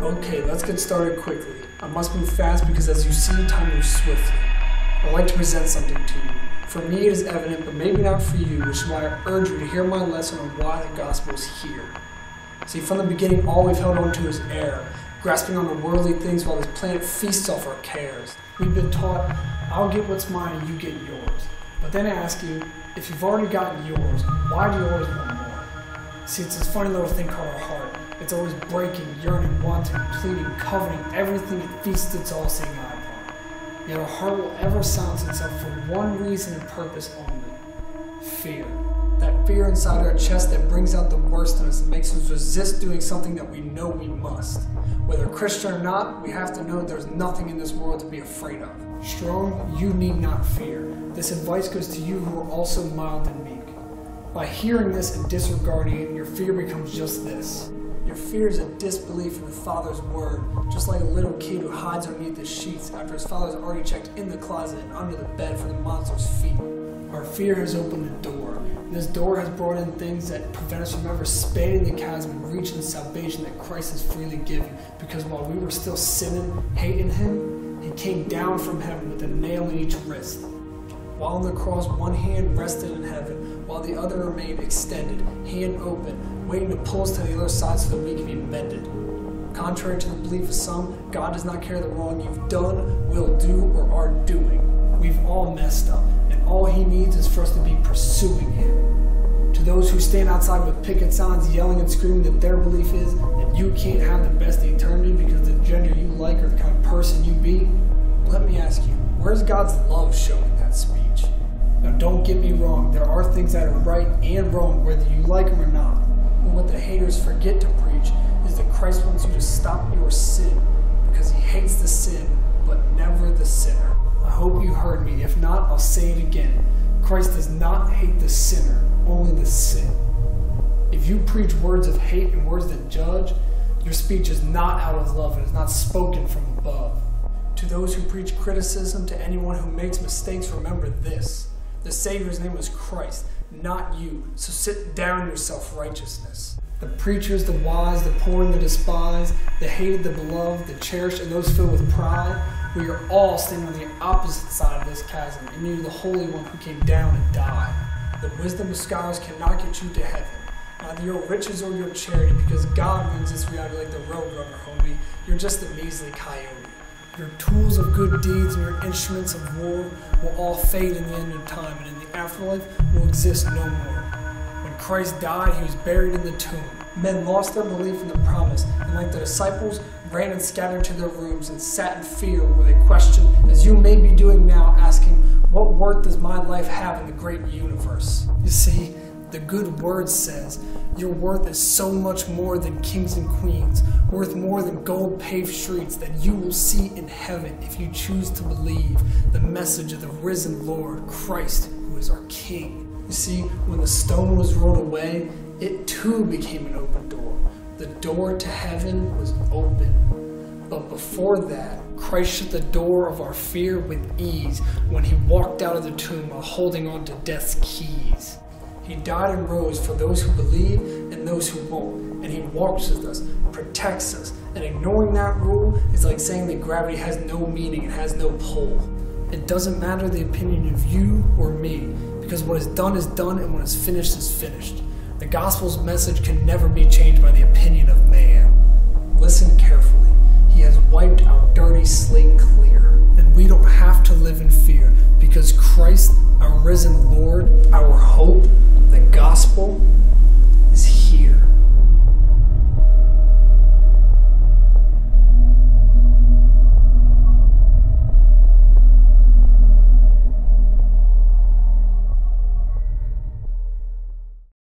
Okay, let's get started quickly. I must move fast because as you see, time moves swiftly. I'd like to present something to you. For me it is evident, but maybe not for you, which is why I urge you to hear my lesson on why the gospel is here. See, from the beginning, all we've held on to is air, grasping on the worldly things while this planet feasts off our cares. We've been taught, I'll get what's mine and you get yours. But then I ask you, if you've already gotten yours, why do you always want more? See, it's this funny little thing called our heart. It's always breaking, yearning, wanting, pleading, coveting, everything it feasts its all-seeing eye upon. Yet our heart will ever silence itself for one reason and purpose only: fear. That fear inside our chest that brings out the worst in us and makes us resist doing something that we know we must. Whether Christian or not, we have to know there's nothing in this world to be afraid of. Strong, you need not fear. This advice goes to you who are also mild and meek. By hearing this and disregarding it, your fear becomes just this. Your fear is a disbelief in the Father's word, just like a little kid who hides underneath the sheets after his father's already checked in the closet and under the bed for the monster's feet. Our fear has opened the door. This door has brought in things that prevent us from ever spanning the chasm and reaching the salvation that Christ has freely given. Because while we were still sinning, hating Him, He came down from heaven with a nail in each wrist. While on the cross, one hand rested in heaven, while the other remained extended, hand open, waiting to pull us to the other side so that we can be mended. Contrary to the belief of some, God does not care the wrong you've done, will do, or are doing. We've all messed up, and all He needs is for us to be pursuing Him. To those who stand outside with picket signs yelling and screaming that their belief is that you can't have the best eternity because the gender you like or the kind of person you be, let me ask you, where's God's love shown in that speech? Now don't get me wrong, there are things that are right and wrong whether you like them or not. But what the haters forget to preach is that Christ wants you to stop your sin because He hates the sin, but never the sinner. I hope you heard me. If not, I'll say it again. Christ does not hate the sinner, only the sin. If you preach words of hate and words that judge, your speech is not out of love and is not spoken from above. To those who preach criticism, to anyone who makes mistakes, remember this. The Savior's name was Christ, not you, so sit down your self-righteousness. The preachers, the wise, the poor and the despised, the hated, the beloved, the cherished, and those filled with pride, we are all standing on the opposite side of this chasm, and you, the Holy One who came down and died. The wisdom of scholars cannot get you to heaven, neither your riches or your charity, because God runs this reality like the roadrunner, homie. You're just a measly coyote. Your tools of good deeds and your instruments of war will all fade in the end of time, and in the afterlife will exist no more. When Christ died, He was buried in the tomb. Men lost their belief in the promise, and like the disciples, ran and scattered to their rooms and sat in fear where they questioned, as you may be doing now, asking, what worth does my life have in the great universe? You see, the good word says, your worth is so much more than kings and queens, worth more than gold-paved streets that you will see in heaven if you choose to believe the message of the risen Lord, Christ, who is our King. You see, when the stone was rolled away, it too became an open door. The door to heaven was open. But before that, Christ shut the door of our fear with ease when He walked out of the tomb while holding on to death's keys. He died and rose for those who believe and those who won't. And He walks with us, protects us. And ignoring that rule is like saying that gravity has no meaning and has no pull. It doesn't matter the opinion of you or me, because what is done and what is finished is finished. The gospel's message can never be changed by the opinion of man. Listen carefully. He has wiped our dirty slate clear. And we don't have to live in fear, because Christ, our risen Lord, our hope, the gospel, is here.